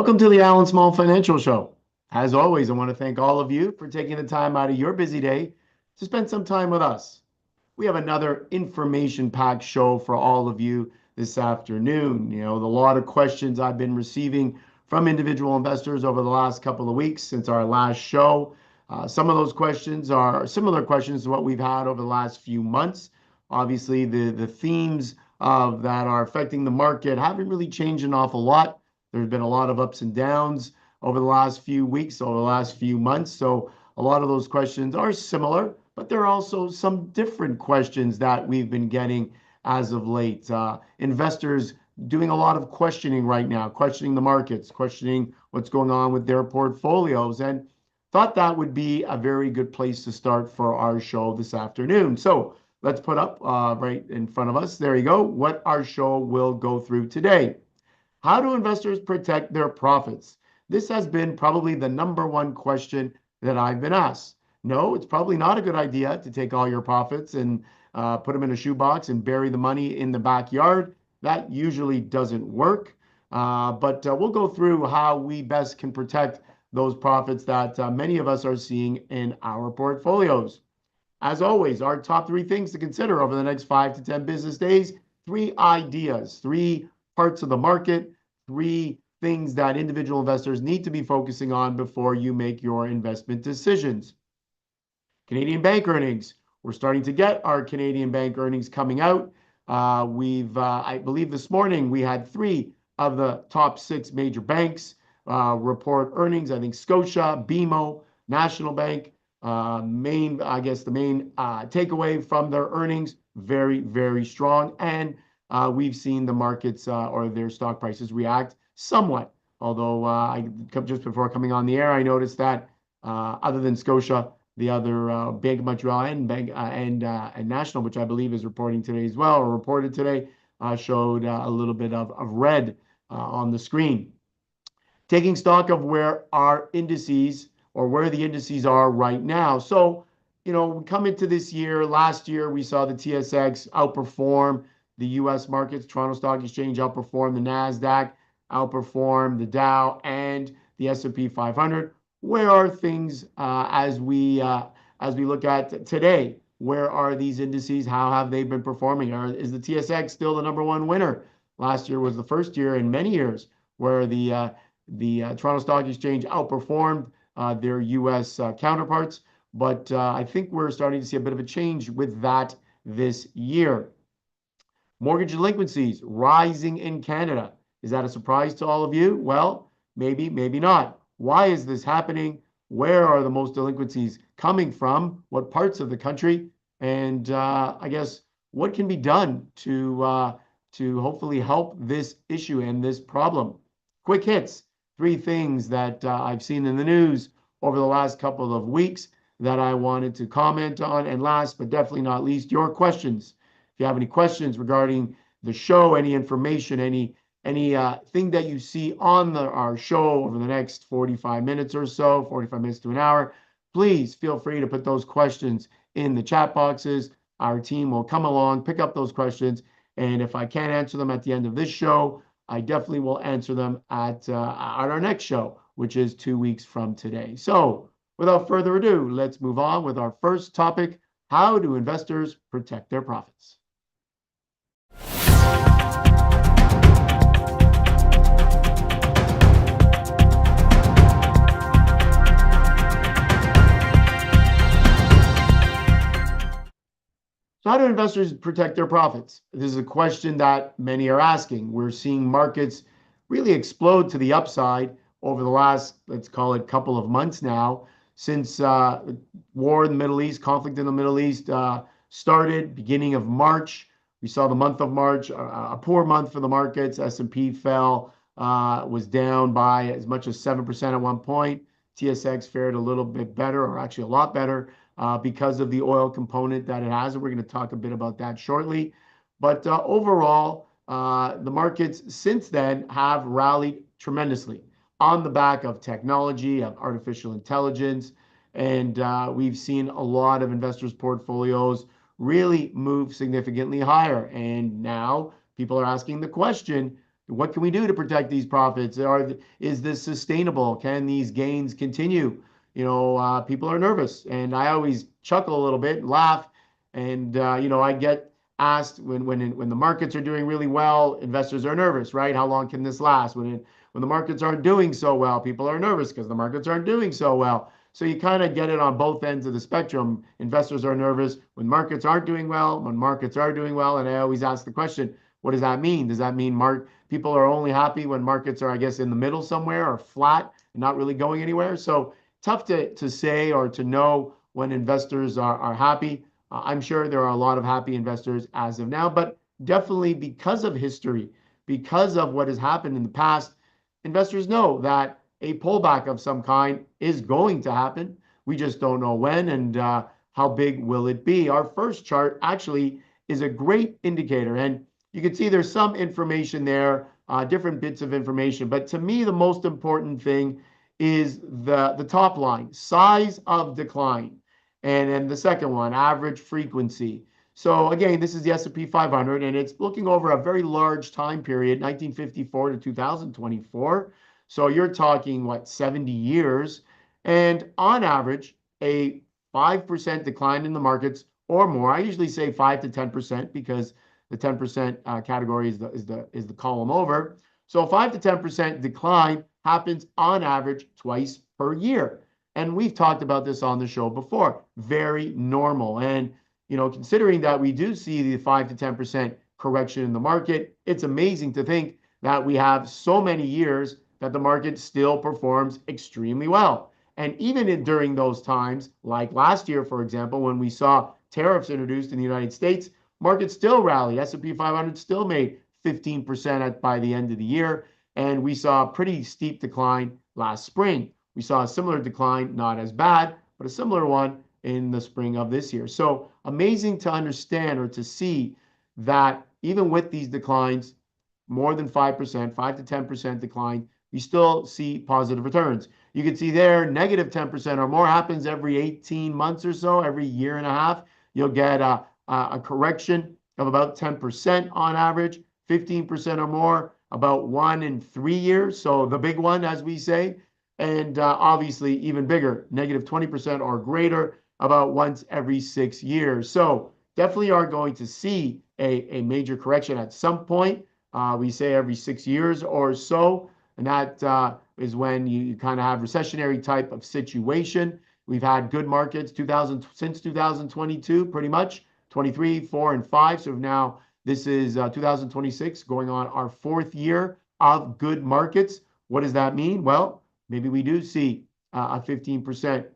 Welcome to the Allan Small Financial Show. As always, I want to thank all of you for taking the time out of your busy day to spend some time with us. We have another information-packed show for all of you this afternoon. A lot of questions I've been receiving from individual investors over the last couple of weeks since our last show. Some of those questions are similar questions to what we've had over the last few months. Obviously, the themes of that are affecting the market haven't really changed an awful lot. There's been a lot of ups and downs over the last few weeks, over the last few months. So a lot of those questions are similar, but there are also some different questions that we've been getting as of late. Investors doing a lot of questioning right now, questioning the markets, questioning what's going on with their portfolios, and thought that would be a very good place to start for our show this afternoon. So let's put up right in front of us, there you go, what our show will go through today. How do investors protect their profits? This has been probably the number one question that I've been asked. No, it's probably not a good idea to take all your profits and put them in a shoebox and bury the money in the backyard. That usually doesn't work. But we'll go through how we best can protect those profits that many of us are seeing in our portfolios. As always, our top three things to consider over the next 5 to 10 business days, three ideas, three parts of the market, three things that individual investors need to be focusing on before you make your investment decisions. Canadian bank earnings. We're starting to get our Canadian bank earnings coming out. I believe this morning we had three of the top six major banks report earnings. I think Scotia, BMO, National Bank, the main takeaway from their earnings, very, very strong. And we've seen the markets or their stock prices react somewhat. Although just before coming on the air, I noticed that other than Scotia, the other Bank of Montreal and National, which I believe is reporting today as well, or reported today, showed a little bit of red on the screen. Taking stock of where our indices or where the indices are right now. So, we come into this year, last year, we saw the TSX outperform the U.S. markets. Toronto Stock Exchange outperformed the NASDAQ, outperformed the Dow and the S&P 500. Where are things as we look at today? Where are these indices? How have they been performing? Is the TSX still the number one winner? Last year was the first year in many years where the Toronto Stock Exchange outperformed their U.S. counterparts. But I think we're starting to see a bit of a change with that this year. Mortgage delinquencies rising in Canada. Is that a surprise to all of you? Well, maybe, maybe not. Why is this happening? Where are the most delinquencies coming from? What parts of the country? And I guess what can be done to hopefully help this issue and this problem? Quick hits. Three things that I've seen in the news over the last couple of weeks that I wanted to comment on. And last but definitely not least, your questions. If you have any questions regarding the show, any information, any thing that you see on our show over the next 45 minutes or so, 45 minutes to an hour, please feel free to put those questions in the chat boxes. Our team will come along, pick up those questions, and if I can't answer them at the end of this show, I definitely will answer them at our next show, which is 2 weeks from today. So without further ado, let's move on with our first topic. How do investors protect their profits? So how do investors protect their profits? This is a question that many are asking. We're seeing markets really explode to the upside over the last, let's call it, couple of months now, since war in the Middle East, conflict in the Middle East started beginning of March. We saw the month of March, a poor month for the markets. S&P fell, was down by as much as 7% at one point. TSX fared a little bit better, or actually a lot better, because of the oil component that it has. And we're going to talk a bit about that shortly. But overall, the markets since then have rallied tremendously on the back of technology, of artificial intelligence. And we've seen a lot of investors' portfolios really move significantly higher. And now people are asking the question, What can we do to protect these profits? Is this sustainable? Can these gains continue? People are nervous, and I always chuckle a little bit and laugh. And I get asked when the markets are doing really well, investors are nervous, right? How long can this last? When the markets aren't doing so well, people are nervous because the markets aren't doing so well. So you kind of get it on both ends of the spectrum. Investors are nervous when markets aren't doing well, when markets are doing well. And I always ask the question, what does that mean? Does that mean people are only happy when markets are, I guess, in the middle somewhere or flat and not really going anywhere? So tough to say or to know when investors are happy. I'm sure there are a lot of happy investors as of now, but definitely because of history, because of what has happened in the past, investors know that a pullback of some kind is going to happen. We just don't know when and how big will it be. Our first chart actually is a great indicator, and you can see there's some information there, different bits of information. But to me, the most important thing is the top line, size of decline. And then the second one, average frequency. So again, this is the S&P 500, and it's looking over a very large time period, 1954 to 2024. So you're talking, what, 70 years? And on average, a 5% decline in the markets or more. I usually say 5 to 10% because the 10% category is the column over. So 5 to 10% decline happens on average twice per year. And we've talked about this on the show before. Very normal. And considering that we do see the 5 to 10% correction in the market, it's amazing to think that we have so many years that the market still performs extremely well. And even during those times, like last year, for example, when we saw tariffs introduced in the United States, markets still rallied. S&P 500 still made 15% by the end of the year. And we saw a pretty steep decline last spring. We saw a similar decline, not as bad, but a similar one in the spring of this year. So amazing to understand or to see that even with these declines, more than 5%, 5 to 10% decline, you still see positive returns. You can see there, negative 10% or more happens every 18 months or so, every year and a half. You'll get a correction of about 10% on average, 15% or more, about 1 in 3 years. So the big one, as we say, and obviously even bigger, negative 20% or greater, about once every 6 years. So definitely are going to see a major correction at some point. We say every 6 years or so, and that is when you kind of have recessionary type of situation. We've had good markets since 2022, pretty much 23, 4, and 5. So now this is 2026, going on our 4th year of good markets. What does that mean? Well, maybe we do see a 15%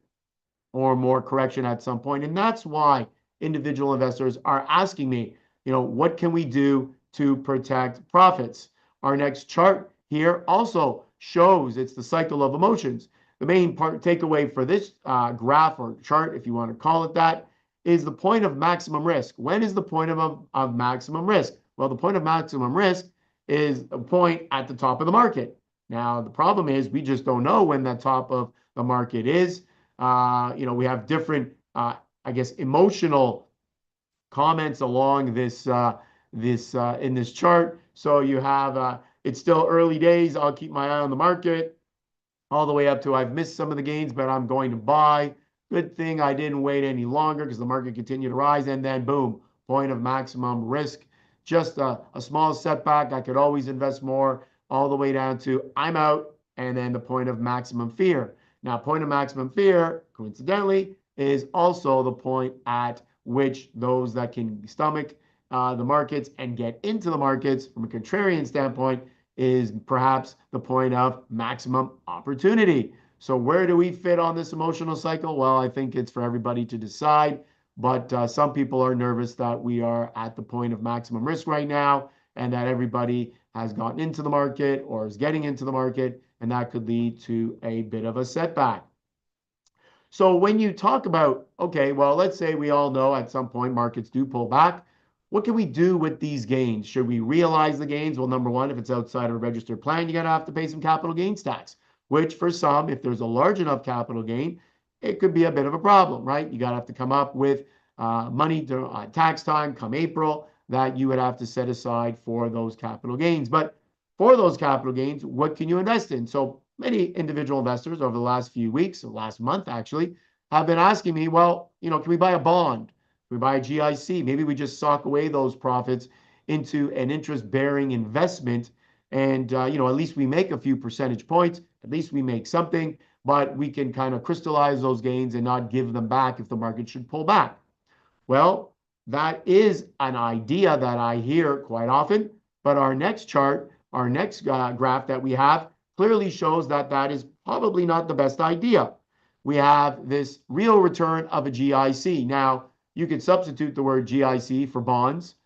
or more correction at some point. And that's why individual investors are asking me, what can we do to protect profits? Our next chart here also shows it's the cycle of emotions. The main takeaway for this graph or chart, if you want to call it that, is the point of maximum risk. When is the point of maximum risk? Well, the point of maximum risk is a point at the top of the market. Now, the problem is we just don't know when that top of the market is. We have different, emotional comments along this in this chart. So you have it's still early days. I'll keep my eye on the market all the way up to I've missed some of the gains, but I'm going to buy. Good thing I didn't wait any longer because the market continued to rise, and then boom, point of maximum risk. Just a small setback. I could always invest more, all the way down to I'm out, and then the point of maximum fear. Now, point of maximum fear, coincidentally, is also the point at which those that can stomach the markets and get into the markets from a contrarian standpoint is perhaps the point of maximum opportunity. So where do we fit on this emotional cycle? Well, I think it's for everybody to decide, but some people are nervous that we are at the point of maximum risk right now and that everybody has gotten into the market or is getting into the market, and that could lead to a bit of a setback. So when you talk about, okay, well, let's say we all know at some point markets do pull back. What can we do with these gains? Should we realize the gains? Well, number one, if it's outside of a registered plan, you're going to have to pay some capital gains tax, which for some, if there's a large enough capital gain, it could be a bit of a problem, right? You got to have to come up with money tax time come April that you would have to set aside for those capital gains. But for those capital gains, what can you invest in? So many individual investors over the last few weeks, or last month actually, have been asking me, well, can we buy a bond? Can we buy a GIC? Maybe we just sock away those profits into an interest-bearing investment, and at least we make a few percentage points. At least we make something, but we can kind of crystallize those gains and not give them back if the market should pull back. Well, that is an idea that I hear quite often, but our next chart, our next graph that we have clearly shows that that is probably not the best idea. We have this real return of a GIC. Now, you could substitute the word GIC for bonds.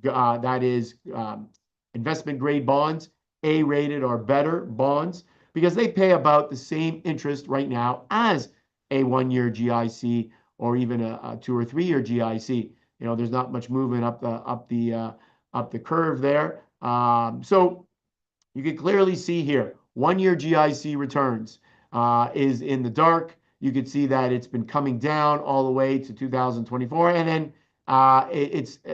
That is investment grade bonds, A-rated or better bonds, because they pay about the same interest right now as a 1-year GIC or even a 2 or 3-year GIC. There's not much movement up the curve there. So you can clearly see here, 1-year GIC returns is in the dark. You can see that it's been coming down all the way to 2024, and then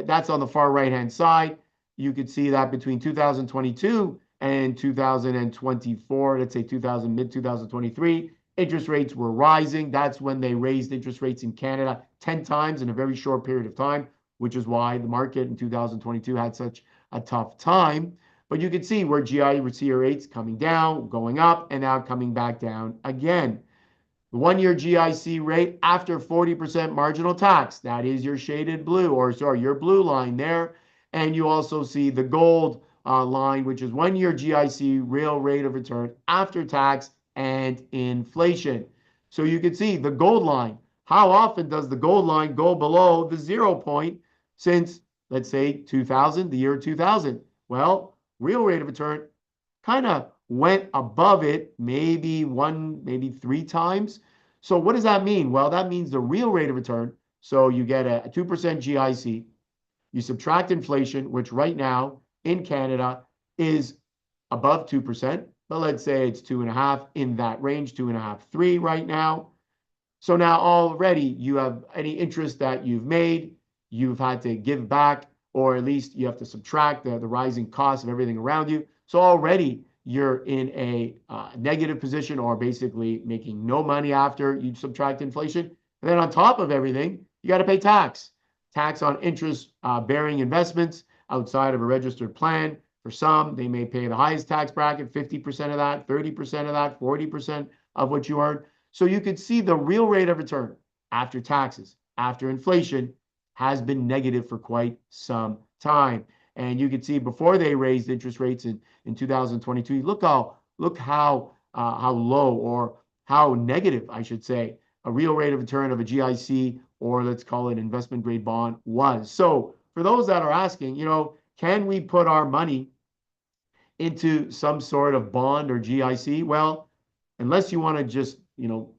that's on the far right-hand side. You could see that between 2022 and 2024, let's say mid 2023, interest rates were rising. That's when they raised interest rates in Canada 10 times in a very short period of time, which is why the market in 2022 had such a tough time. But you can see where GIC rates coming down, going up, and now coming back down again. The 1-year GIC rate after 40% marginal tax, that is your shaded blue, or sorry, your blue line there. And you also see the gold line, which is 1-year GIC real rate of return after tax and inflation. So you can see the gold line. How often does the gold line go below the 0 point since, let's say, 2000, the year 2000? Well, real rate of return kind of went above it maybe 3 times. So what does that mean? Well, that means the real rate of return. So you get a 2% GIC, you subtract inflation, which right now in Canada is above 2%, but let's say it's 2.5, in that range, 2.5, 3 right now. So now already you have any interest that you've made, you've had to give back, or at least you have to subtract the rising cost of everything around you. So already you're in a negative position, or basically making no money after you subtract inflation. And then on top of everything, you got to pay tax on interest bearing investments outside of a registered plan. For some, they may pay the highest tax bracket, 50% of that, 30% of that, 40% of what you earn. So you could see the real rate of return after taxes, after inflation, has been negative for quite some time. And you can see before they raised interest rates in 2022, look how low, or how negative, I should say, a real rate of return of a GIC, or let's call it investment grade bond, was. So for those that are asking, can we put our money into some sort of bond or GIC? Well, unless you want to just,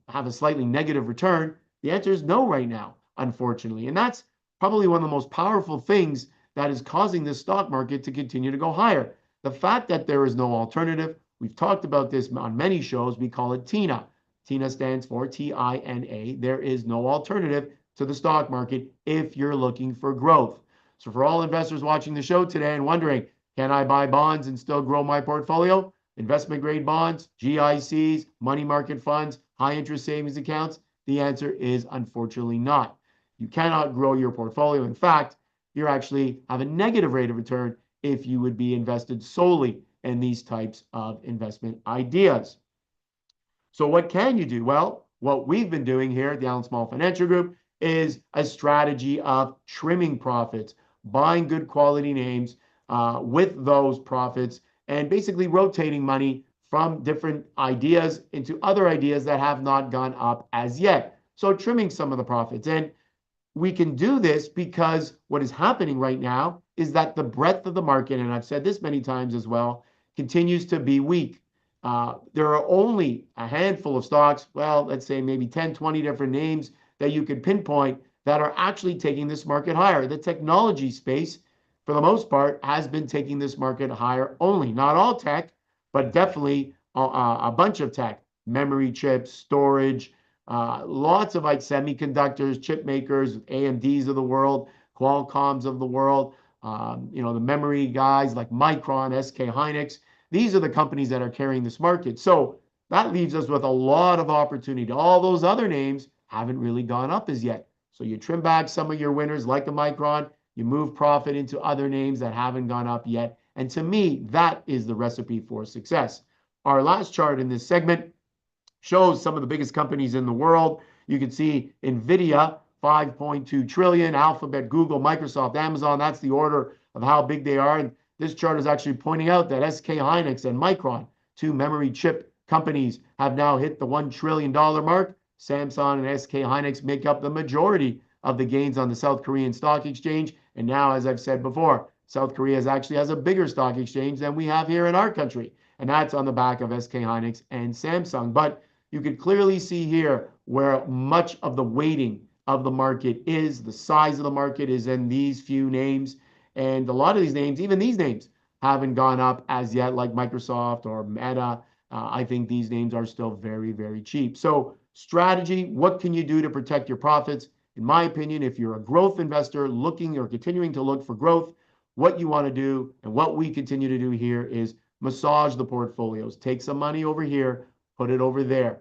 have a slightly negative return, the answer is no right now, unfortunately. And that's probably one of the most powerful things that is causing this stock market to continue to go higher. The fact that there is no alternative. We've talked about this on many shows. We call it TINA. TINA stands for TINA. There is no alternative to the stock market if you're looking for growth. So for all investors watching the show today and wondering, can I buy bonds and still grow my portfolio? Investment grade bonds, GICs, money market funds, high interest savings accounts? The answer is unfortunately not. You cannot grow your portfolio. In fact, you actually have a negative rate of return if you would be invested solely in these types of investment ideas. So what can you do? Well, what we've been doing here at the Allan Small Financial Group is a strategy of trimming profits, buying good quality names with those profits, and basically rotating money from different ideas into other ideas that have not gone up as yet. So trimming some of the profits. And we can do this because what is happening right now is that the breadth of the market, and I've said this many times as well, continues to be weak. There are only a handful of stocks, well, let's say maybe 10, 20 different names that you could pinpoint that are actually taking this market higher. The technology space, for the most part, has been taking this market higher only. Not all tech, but definitely a bunch of tech, memory chips, storage, lots of like semiconductors, chip makers, AMDs of the world, Qualcomms of the world, the memory guys like Micron, SK Hynix. These are the companies that are carrying this market. So that leaves us with a lot of opportunity. All those other names haven't really gone up as yet. So you trim back some of your winners like a Micron, you move profit into other names that haven't gone up yet. And to me, that is the recipe for success. Our last chart in this segment shows some of the biggest companies in the world. You can see Nvidia, 5.2 trillion, Alphabet, Google, Microsoft, Amazon. That's the order of how big they are. And this chart is actually pointing out that SK Hynix and Micron, two memory chip companies, have now hit the $1 trillion mark. Samsung and SK Hynix make up the majority of the gains on the South Korean stock exchange. And now, as I've said before, South Korea actually has a bigger stock exchange than we have here in our country. And that's on the back of SK Hynix and Samsung. But you can clearly see here where much of the weighting of the market is. The size of the market is in these few names. And a lot of these names, even these names, haven't gone up as yet, like Microsoft or Meta. I think these names are still very, very cheap. So strategy, what can you do to protect your profits? In my opinion, if you're a growth investor looking or continuing to look for growth, what you want to do and what we continue to do here is massage the portfolios. Take some money over here, put it over there.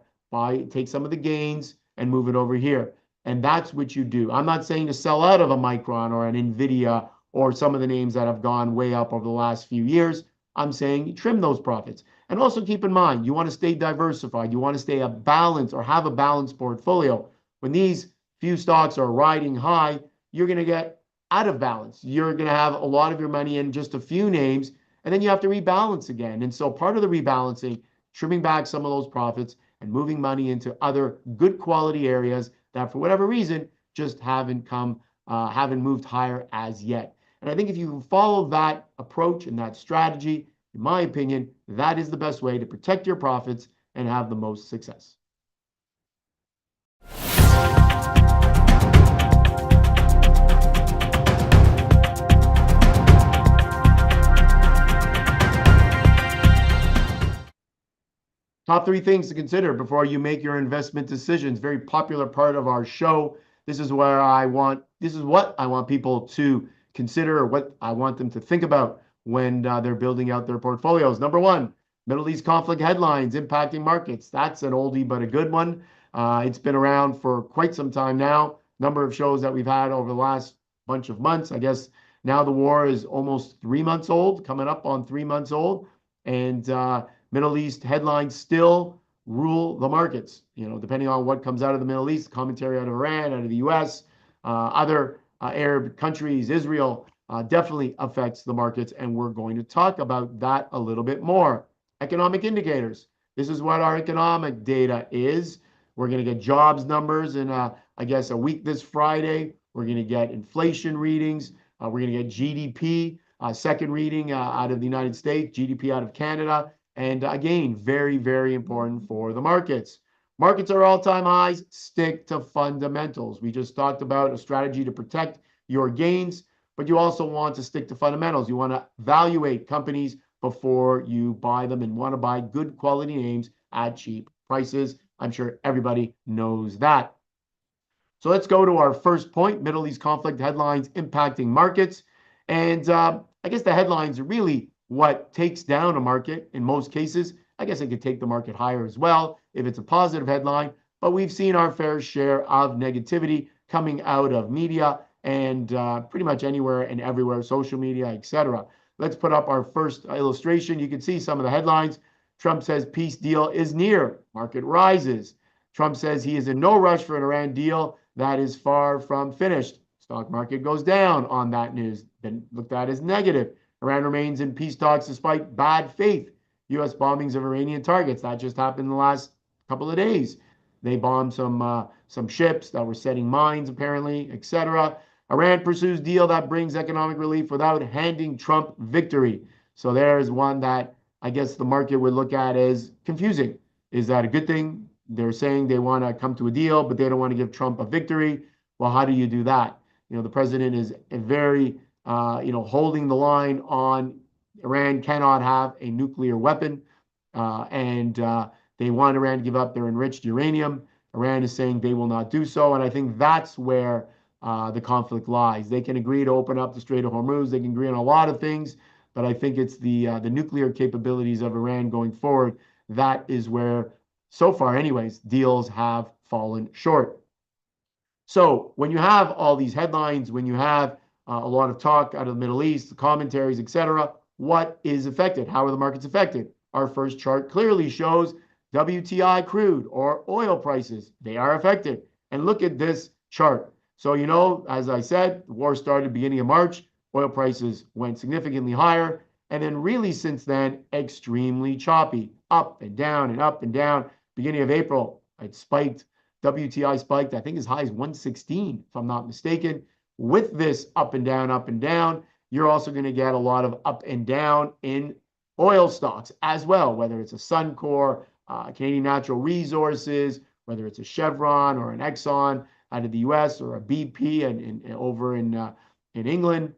Take some of the gains and move it over here. And that's what you do. I'm not saying to sell out of a Micron or an Nvidia or some of the names that have gone way up over the last few years. I'm saying trim those profits. And also keep in mind, you want to stay diversified. You want to stay a balanced or have a balanced portfolio. When these few stocks are riding high, you're going to get out of balance. You're going to have a lot of your money in just a few names, and then you have to rebalance again. And so part of the rebalancing, trimming back some of those profits and moving money into other good quality areas that for whatever reason just haven't moved higher as yet. And I think if you follow that approach and that strategy, in my opinion, that is the best way to protect your profits and have the most success. Top 3 things to consider before you make your investment decisions. Very popular part of our show. This is what I want people to consider, or what I want them to think about when they're building out their portfolios. Number 1, Middle East conflict headlines impacting markets. That's an oldie but a good one. It's been around for quite some time now. Number of shows that we've had over the last bunch of months. I guess now the war is almost 3 months old, coming up on 3 months old. And Middle East headlines still rule the markets, depending on what comes out of the Middle East, commentary out of Iran, out of the US, other Arab countries, Israel, definitely affects the markets. And we're going to talk about that a little bit more. Economic indicators. This is what our economic data is. We're going to get jobs numbers in, I guess, a week this Friday. We're going to get inflation readings. We're going to get GDP, second reading out of the United States, GDP out of Canada. And again, very, very important for the markets. Markets are all-time highs. Stick to fundamentals. We just talked about a strategy to protect your gains, but you also want to stick to fundamentals. You want to evaluate companies before you buy them and want to buy good quality names at cheap prices. I'm sure everybody knows that. So let's go to our first point, Middle East conflict headlines impacting markets. And I guess the headlines are really what takes down a market in most cases. I guess it could take the market higher as well if it's a positive headline. But we've seen our fair share of negativity coming out of media and pretty much anywhere and everywhere, social media, etc. Let's put up our first illustration. You can see some of the headlines. Trump says peace deal is near. Market rises. Trump says he is in no rush for an Iran deal that is far from finished. Stock market goes down on that news. Then looked at as negative. Iran remains in peace talks despite bad faith. U.S. bombings of Iranian targets. That just happened in the last couple of days. They bombed some ships that were setting mines, apparently, etc. Iran pursues deal that brings economic relief without handing Trump victory. So there's one that I guess the market would look at as confusing. Is that a good thing? They're saying they want to come to a deal, but they don't want to give Trump a victory. Well, how do you do that? The president is very holding the line on Iran cannot have a nuclear weapon, and they want Iran to give up their enriched uranium. Iran is saying they will not do so, and I think that's where the conflict lies. They can agree to open up the Strait of Hormuz. They can agree on a lot of things, but I think it's the nuclear capabilities of Iran going forward. That is where, so far anyways, deals have fallen short. So when you have all these headlines, when you have a lot of talk out of the Middle East, the commentaries, etc., what is affected? How are the markets affected? Our first chart clearly shows WTI crude or oil prices. They are affected. And look at this chart. So, as I said, the war started beginning of March. Oil prices went significantly higher. And then really since then, extremely choppy, up and down and up and down. Beginning of April, it spiked. WTI spiked, I think, as high as 116, if I'm not mistaken. With this up and down, you're also going to get a lot of up and down in oil stocks as well, whether it's a Suncor, Canadian Natural Resources, whether it's a Chevron or an Exxon out of the US or a BP over in England.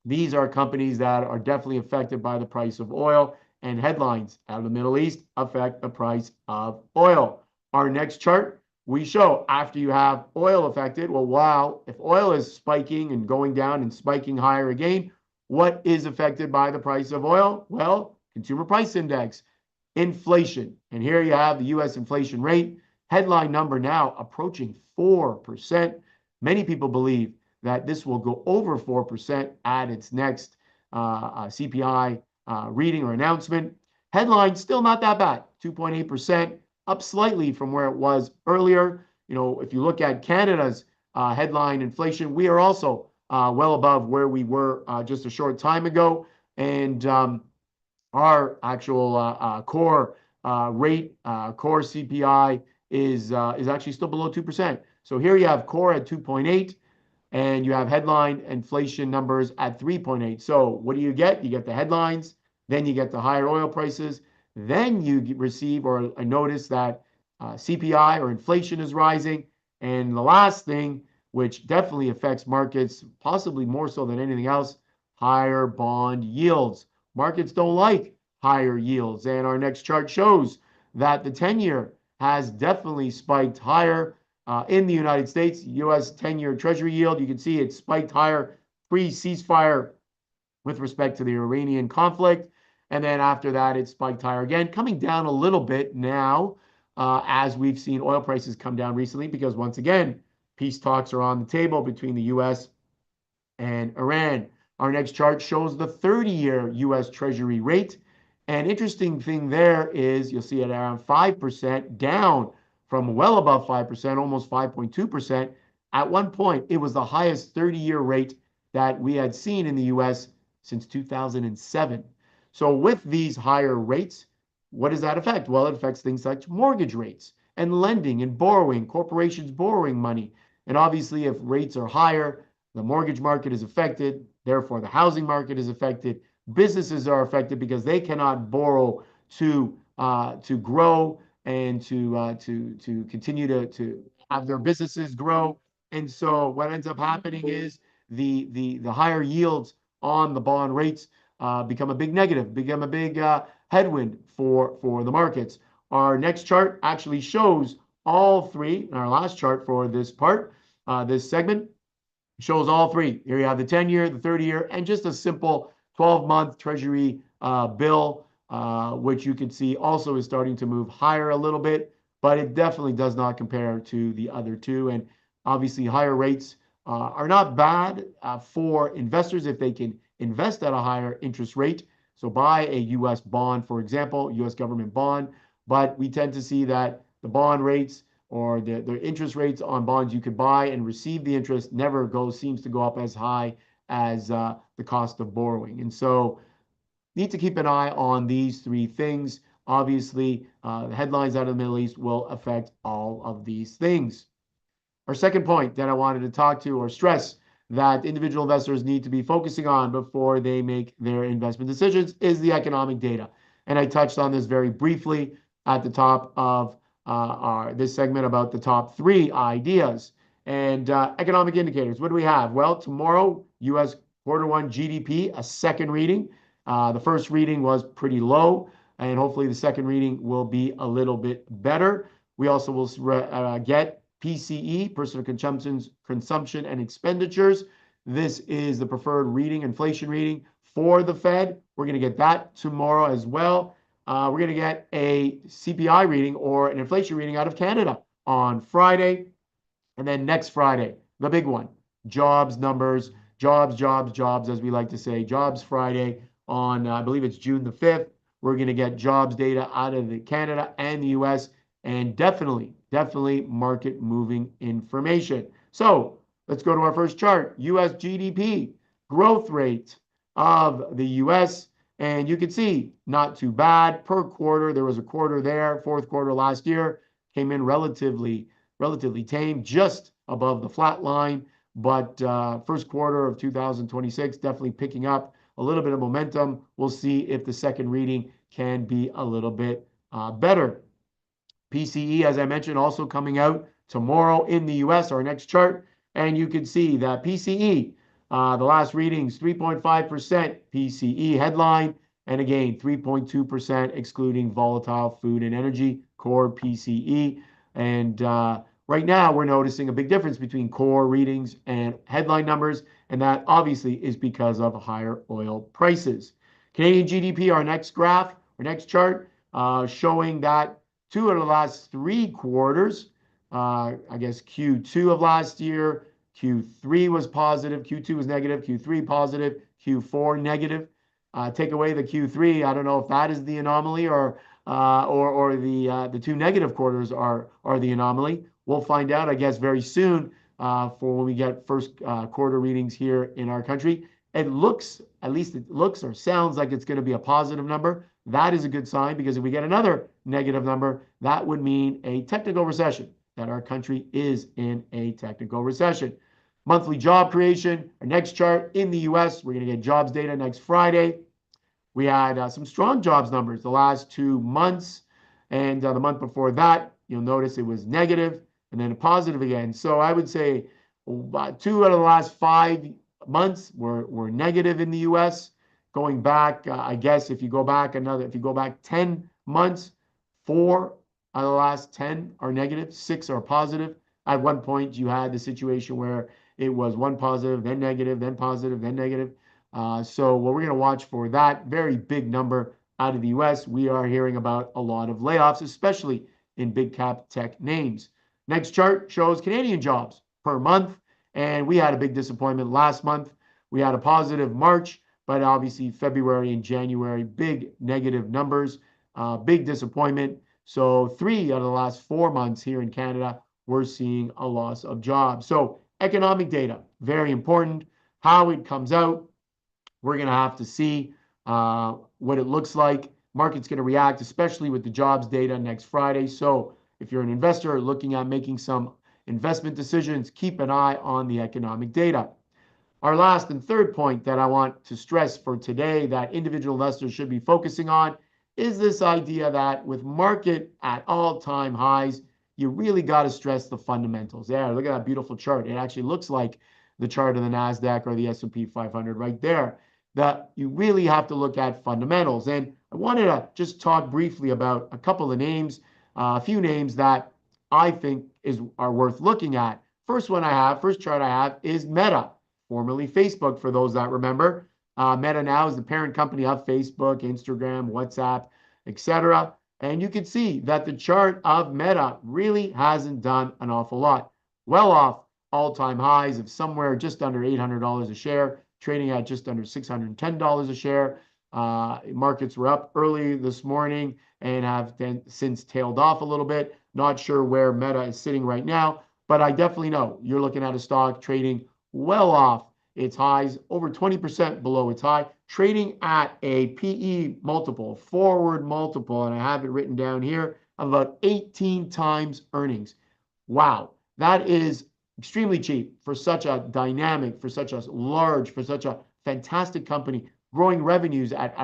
These are companies that are definitely affected by the price of oil, and headlines out of the Middle East affect the price of oil. Our next chart, we show after you have oil affected, well, wow, if oil is spiking and going down and spiking higher again, what is affected by the price of oil? Well, consumer price index, inflation. And here you have the US inflation rate, headline number now approaching 4%. Many people believe that this will go over 4% at its next CPI reading or announcement. Headline still not that bad, 2.8%, up slightly from where it was earlier. If you look at Canada's headline inflation, we are also well above where we were just a short time ago. And our actual core rate, core CPI is actually still below 2%. So here you have core at 2.8, and you have headline inflation numbers at 3.8. So what do you get? You get the headlines, then you get the higher oil prices, then you receive or notice that CPI or inflation is rising. And the last thing, which definitely affects markets, possibly more so than anything else, higher bond yields. Markets don't like higher yields. And our next chart shows that the 10-year has definitely spiked higher in the United States. U.S. 10-year Treasury yield, you can see it spiked higher pre-ceasefire with respect to the Iranian conflict. And then after that, it spiked higher again, coming down a little bit now as we've seen oil prices come down recently because, once again, peace talks are on the table between the U.S. and Iran. Our next chart shows the 30-year U.S. Treasury rate. An interesting thing there is you'll see it around 5%, down from well above 5%, almost 5.2%. At one point, it was the highest 30-year rate that we had seen in the U.S. since 2007. So with these higher rates, what does that affect? Well, it affects things like mortgage rates and lending and borrowing, corporations borrowing money. And obviously, if rates are higher, the mortgage market is affected. Therefore, the housing market is affected. Businesses are affected because they cannot borrow to grow and to continue to have their businesses grow. And so what ends up happening is the higher yields on the bond rates become a big negative, become a big headwind for the markets. Our next chart actually shows all three. Our last chart for this part, this segment, shows all three. Here you have the 10-year, the 30-year, and just a simple 12-month Treasury bill, which you can see also is starting to move higher a little bit, but it definitely does not compare to the other two. And obviously, higher rates are not bad for investors if they can invest at a higher interest rate. So buy a U.S. bond, for example, U.S. government bond. But we tend to see that the bond rates or the interest rates on bonds you could buy and receive the interest seems to go up as high as the cost of borrowing. And so need to keep an eye on these three things. Obviously, the headlines out of the Middle East will affect all of these things. Our second point that I wanted to talk to or stress that individual investors need to be focusing on before they make their investment decisions is the economic data. And I touched on this very briefly at the top of this segment about the top three ideas. And economic indicators, what do we have? Well, tomorrow, U.S. Q1 GDP, a second reading. The first reading was pretty low, and hopefully the second reading will be a little bit better. We also will get PCE, personal consumption and expenditures. This is the preferred reading, inflation reading for the Fed. We're going to get that tomorrow as well. We're going to get a CPI reading or an inflation reading out of Canada on Friday. And then next Friday, the big one, jobs numbers, jobs, as we like to say, jobs Friday on, I believe it's June the 5th. We're going to get jobs data out of Canada and the US, and definitely market moving information. So let's go to our first chart, US GDP growth rate of the US. And you can see not too bad per quarter. There was a quarter there, fourth quarter last year, came in relatively tame, just above the flat line. But first quarter of 2026, definitely picking up a little bit of momentum. We'll see if the second reading can be a little bit better. PCE, as I mentioned, also coming out tomorrow in the US, our next chart. And you can see that PCE, the last readings, 3.5% PCE headline. And again, 3.2% excluding volatile food and energy, core PCE. And right now, we're noticing a big difference between core readings and headline numbers, and that obviously is because of higher oil prices. Canadian GDP, our next graph, our next chart, showing that 2 out of the last 3 quarters, I guess Q2 of last year, Q3 was positive, Q2 was negative, Q3 positive, Q4 negative. Take away the Q3, I don't know if that is the anomaly or the 2 negative quarters are the anomaly. We'll find out, I guess, very soon for when we get first quarter readings here in our country. It looks, at least it looks or sounds like it's going to be a positive number. That is a good sign, because if we get another negative number, that would mean a technical recession, that our country is in a technical recession. Monthly job creation, our next chart in the US, we're going to get jobs data next Friday. We had some strong jobs numbers the last 2 months, and the month before that, you'll notice it was negative and then a positive again. So I would say about 2 out of the last 5 months were negative in the US. Going back, I guess if you go back 10 months, 4 out of the last 10 are negative, 6 are positive. At one point, you had the situation where it was 1 positive, then negative, then positive, then negative. So we're going to watch for that very big number out of the US. We are hearing about a lot of layoffs, especially in big cap tech names. Next chart shows Canadian jobs per month. And we had a big disappointment last month. We had a positive March, but obviously February and January, big negative numbers, big disappointment. So 3 out of the last 4 months here in Canada, we're seeing a loss of jobs. So economic data, very important. How it comes out, we're going to have to see what it looks like. Market's going to react, especially with the jobs data next Friday. So if you're an investor looking at making some investment decisions, keep an eye on the economic data. Our last and third point that I want to stress for today that individual investors should be focusing on is this idea that with market at all-time highs, you really got to stress the fundamentals. Yeah, look at that beautiful chart. It actually looks like the chart of the NASDAQ or the S&P 500 right there. That you really have to look at fundamentals. And I wanted to just talk briefly about a couple of names, a few names that I think are worth looking at. First chart I have is Meta, formerly Facebook, for those that remember. Meta now is the parent company of Facebook, Instagram, WhatsApp, etc. And you can see that the chart of Meta really hasn't done an awful lot. Well off all-time highs of somewhere just under $800 a share, trading at just under $610 a share. Markets were up early this morning and have since tailed off a little bit. Not sure where Meta is sitting right now, but I definitely know you're looking at a stock trading well off its highs, over 20% below its high, trading at a PE multiple, forward multiple, and I have it written down here, of about 18 times earnings. Wow, that is extremely cheap for such a dynamic, for such a large, for such a fantastic company, growing revenues at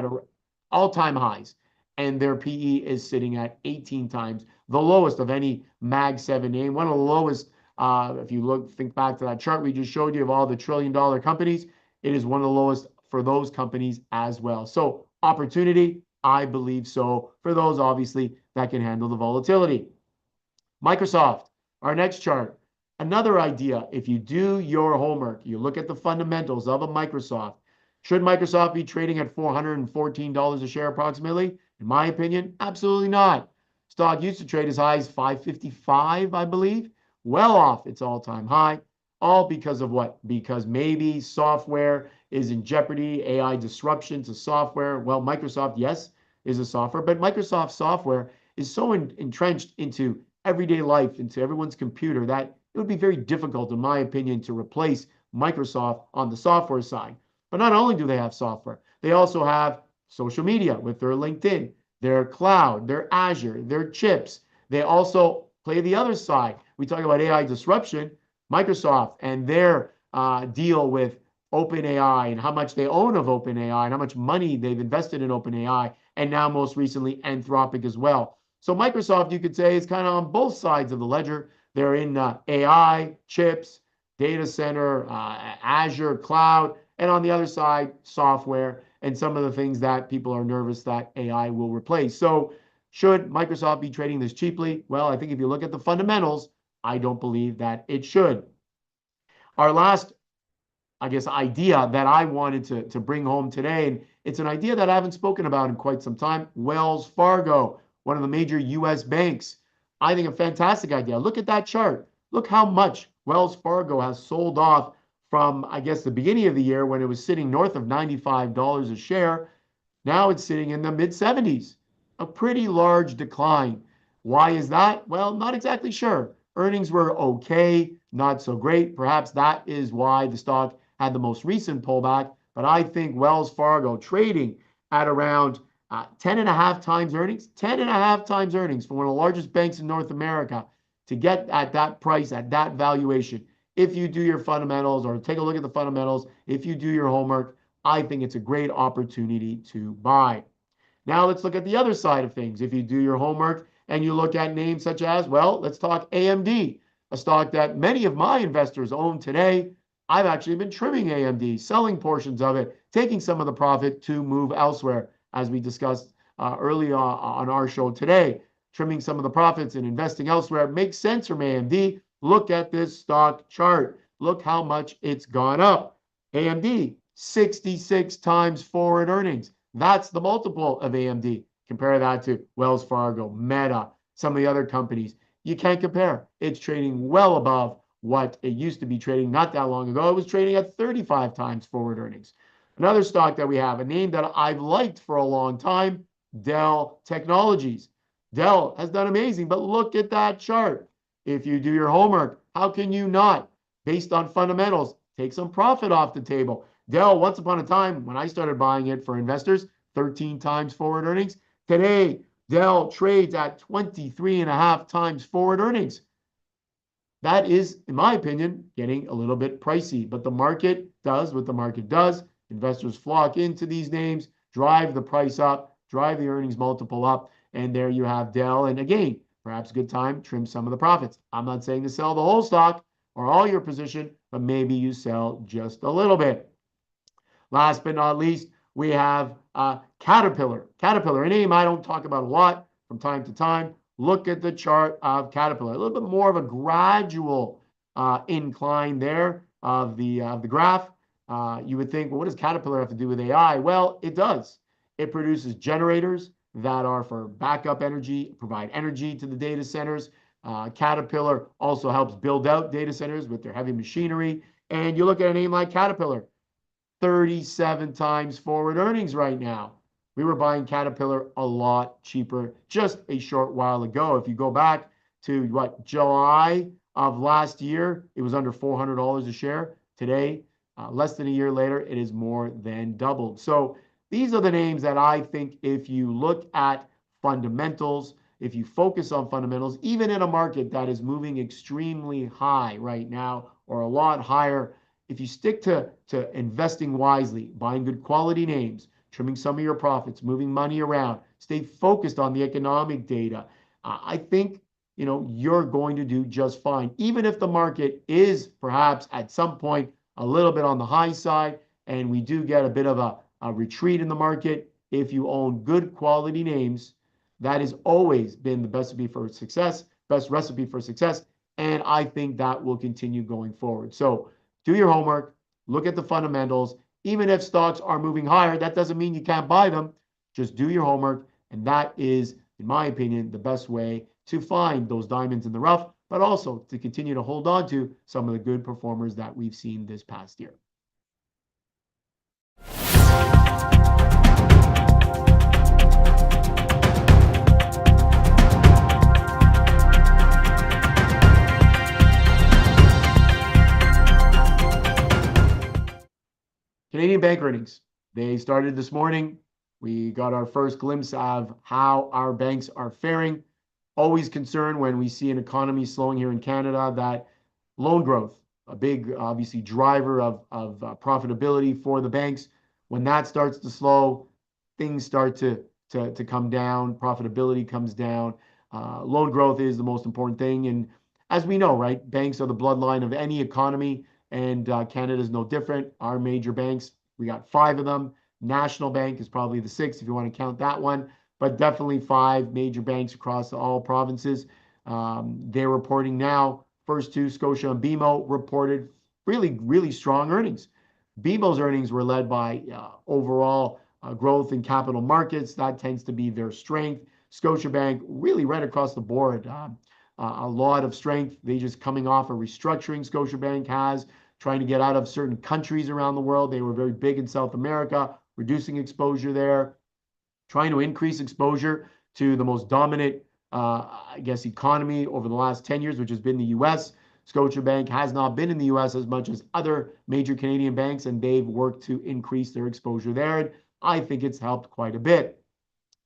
all-time highs. And their PE is sitting at 18 times, the lowest of any Mag 7 name, one of the lowest. If you think back to that chart we just showed you of all the trillion-dollar companies, it is one of the lowest for those companies as well. So opportunity, I believe so, for those obviously that can handle the volatility. Microsoft, our next chart. Another idea, if you do your homework, you look at the fundamentals of a Microsoft, should Microsoft be trading at $414 a share approximately? In my opinion, absolutely not. Stock used to trade as high as 555, I believe, well off its all-time high, all because of what? Because maybe software is in jeopardy, AI disruption to software. Well, Microsoft, yes, is a software, but Microsoft software is so entrenched into everyday life, into everyone's computer, that it would be very difficult, in my opinion, to replace Microsoft on the software side. But not only do they have software, they also have social media with their LinkedIn, their cloud, their Azure, their chips. They also play the other side. We talk about AI disruption, Microsoft and their deal with OpenAI and how much they own of OpenAI and how much money they've invested in OpenAI, and now most recently Anthropic as well. So Microsoft, you could say, is kind of on both sides of the ledger. They're in AI, chips, data center, Azure, cloud, and on the other side, software and some of the things that people are nervous that AI will replace. So should Microsoft be trading this cheaply? Well, I think if you look at the fundamentals, I don't believe that it should. Our last, I guess, idea that I wanted to bring home today, and it's an idea that I haven't spoken about in quite some time, Wells Fargo, one of the major US banks. I think a fantastic idea. Look at that chart. Look how much Wells Fargo has sold off from, I guess, the beginning of the year when it was sitting north of $95 a share. Now it's sitting in the mid 70s, a pretty large decline. Why is that? Well, not exactly sure. Earnings were okay, not so great. Perhaps that is why the stock had the most recent pullback. But I think Wells Fargo trading at around 10 and a half times earnings, 10 and a half times earnings for one of the largest banks in North America, to get at that price, at that valuation. If you do your fundamentals, or take a look at the fundamentals, if you do your homework, I think it's a great opportunity to buy. Now let's look at the other side of things. If you do your homework and you look at names such as, well, let's talk AMD, a stock that many of my investors own today. I've actually been trimming AMD, selling portions of it, taking some of the profit to move elsewhere, as we discussed early on our show today. Trimming some of the profits and investing elsewhere makes sense from AMD. Look at this stock chart. Look how much it's gone up. AMD, 66 times forward earnings. That's the multiple of AMD. Compare that to Wells Fargo, Meta, some of the other companies. You can't compare. It's trading well above what it used to be trading not that long ago. It was trading at 35 times forward earnings. Another stock that we have, a name that I've liked for a long time, Dell Technologies. Dell has done amazing, but look at that chart. If you do your homework, how can you not, based on fundamentals, take some profit off the table? Dell, once upon a time, when I started buying it for investors, 13 times forward earnings. Today, Dell trades at 23 and a half times forward earnings. That is, in my opinion, getting a little bit pricey, but the market does what the market does. Investors flock into these names, drive the price up, drive the earnings multiple up, and there you have Dell. And again, perhaps a good time, trim some of the profits. I'm not saying to sell the whole stock or all your position, but maybe you sell just a little bit. Last but not least, we have Caterpillar. Caterpillar, a name I don't talk about a lot from time to time. Look at the chart of Caterpillar. A little bit more of a gradual incline there of the graph. You would think, well, what does Caterpillar have to do with AI? Well, it does. It produces generators that are for backup energy, provide energy to the data centers. Caterpillar also helps build out data centers with their heavy machinery. And you look at a name like Caterpillar, 37 times forward earnings right now. We were buying Caterpillar a lot cheaper just a short while ago. If you go back to what, July of last year, it was under $400 a share. Today, less than a year later, it is more than doubled. So these are the names that I think, if you look at fundamentals, if you focus on fundamentals, even in a market that is moving extremely high right now, or a lot higher, if you stick to investing wisely, buying good quality names, trimming some of your profits, moving money around, stay focused on the economic data, I think you're going to do just fine. Even if the market is perhaps at some point a little bit on the high side, and we do get a bit of a retreat in the market, if you own good quality names, that has always been the best recipe for success, And I think that will continue going forward. So do your homework, look at the fundamentals. Even if stocks are moving higher, that doesn't mean you can't buy them. Just do your homework. And that is, in my opinion, the best way to find those diamonds in the rough, but also to continue to hold on to some of the good performers that we've seen this past year. Canadian bank earnings. They started this morning. We got our first glimpse of how our banks are faring. Always concerned when we see an economy slowing here in Canada that loan growth, a big, obviously, driver of profitability for the banks, when that starts to slow, things start to come down, profitability comes down. Loan growth is the most important thing. And as we know, right, banks are the bloodline of any economy, and Canada is no different. Our major banks, we got 5 of them. National Bank is probably the 6th if you want to count that one, but definitely 5 major banks across all provinces. They're reporting now. First 2, Scotia and BMO, reported really strong earnings. BMO's earnings were led by overall growth in capital markets. That tends to be their strength. Scotiabank, really right across the board, a lot of strength. They just coming off a restructuring Scotiabank has, trying to get out of certain countries around the world. They were very big in South America, reducing exposure there, trying to increase exposure to the most dominant, I guess, economy over the last 10 years, which has been the U.S. Scotiabank has not been in the U.S. as much as other major Canadian banks, and they've worked to increase their exposure there. And I think it's helped quite a bit.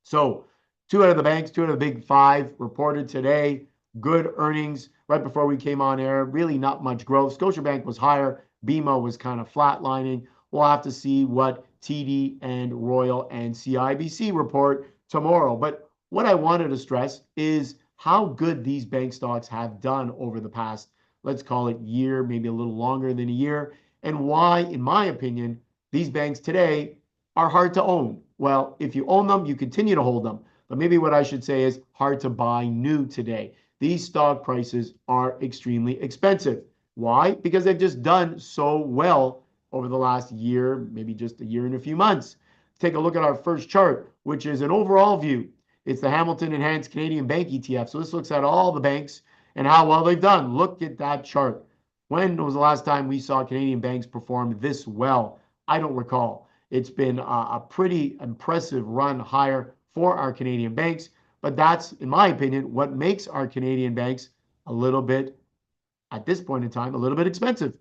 So 2 out of the banks, 2 out of the big 5 reported today. Good earnings right before we came on air. Really not much growth. Scotiabank was higher. BMO was kind of flatlining. We'll have to see what TD and Royal and CIBC report tomorrow. But what I wanted to stress is how good these bank stocks have done over the past, let's call it year, maybe a little longer than a year, and why, in my opinion, these banks today are hard to own. Well, if you own them, you continue to hold them. But maybe what I should say is hard to buy new today. These stock prices are extremely expensive. Why? Because they've just done so well over the last year, maybe just a year and a few months. Take a look at our first chart, which is an overall view. It's the Hamilton Enhanced Canadian Bank ETF. So this looks at all the banks and how well they've done. Look at that chart. When was the last time we saw Canadian banks perform this well? I don't recall. It's been a pretty impressive run higher for our Canadian banks. But that's, in my opinion, what makes our Canadian banks a little bit, at this point in time, a little bit expensive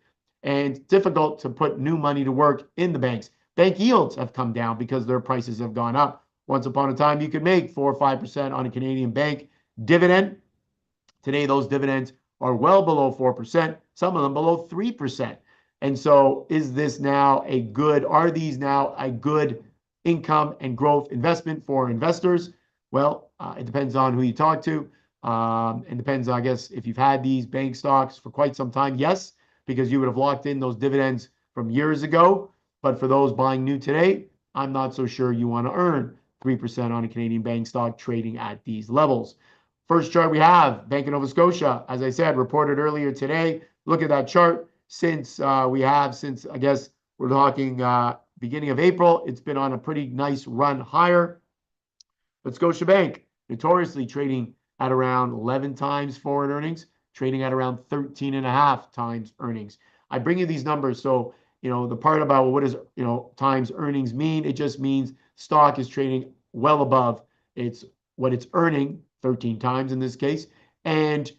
and difficult to put new money to work in the banks. Bank yields have come down because their prices have gone up. Once upon a time, you could make 4 or 5% on a Canadian bank dividend. Today, those dividends are well below 4%, some of them below 3%. And so is this now a good, are these now a good income and growth investment for investors? Well, it depends on who you talk to. It depends, I guess, if you've had these bank stocks for quite some time, yes, because you would have locked in those dividends from years ago. But for those buying new today, I'm not so sure you want to earn 3% on a Canadian bank stock trading at these levels. First chart we have, Bank of Nova Scotia, as I said, reported earlier today. Look at that chart. Since I guess we're talking beginning of April, it's been on a pretty nice run higher. But Scotiabank, notoriously trading at around 11 times forward earnings, trading at around 13.5 times earnings. I bring you these numbers so, the part about what does, times earnings mean, it just means stock is trading well above what it's earning, 13 times in this case. And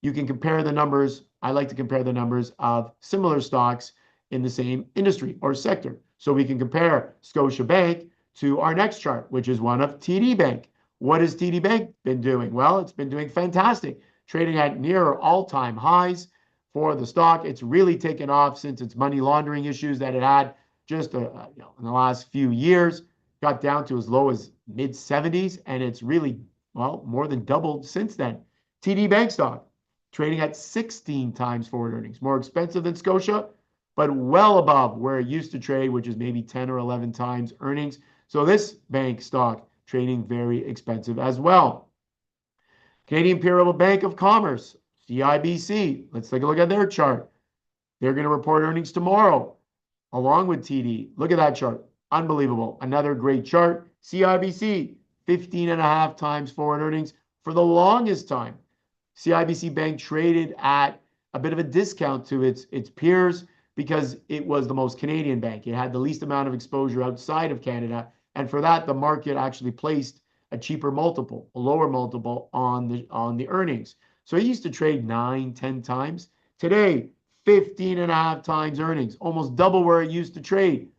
you can compare the numbers. I like to compare the numbers of similar stocks in the same industry or sector. So we can compare Scotiabank to our next chart, which is one of TD Bank. What has TD Bank been doing? Well, it's been doing fantastic, trading at near all-time highs for the stock. It's really taken off since its money laundering issues that it had just in the last few years, got down to as low as mid-70s, and it's really, more than doubled since then. TD Bank stock trading at 16 times forward earnings, more expensive than Scotia, but well above where it used to trade, which is maybe 10 or 11 times earnings. So this bank stock trading very expensive as well. Canadian Imperial Bank of Commerce, CIBC, let's take a look at their chart. They're going to report earnings tomorrow, along with TD. Look at that chart. Unbelievable. Another great chart. CIBC, 15 and a half times forward earnings for the longest time. CIBC Bank traded at a bit of a discount to its peers because it was the most Canadian bank. It had the least amount of exposure outside of Canada. And for that, the market actually placed a cheaper multiple, a lower multiple on the earnings. So it used to trade 9, 10 times. Today, 15 and a half times earnings, almost double where it used to trade.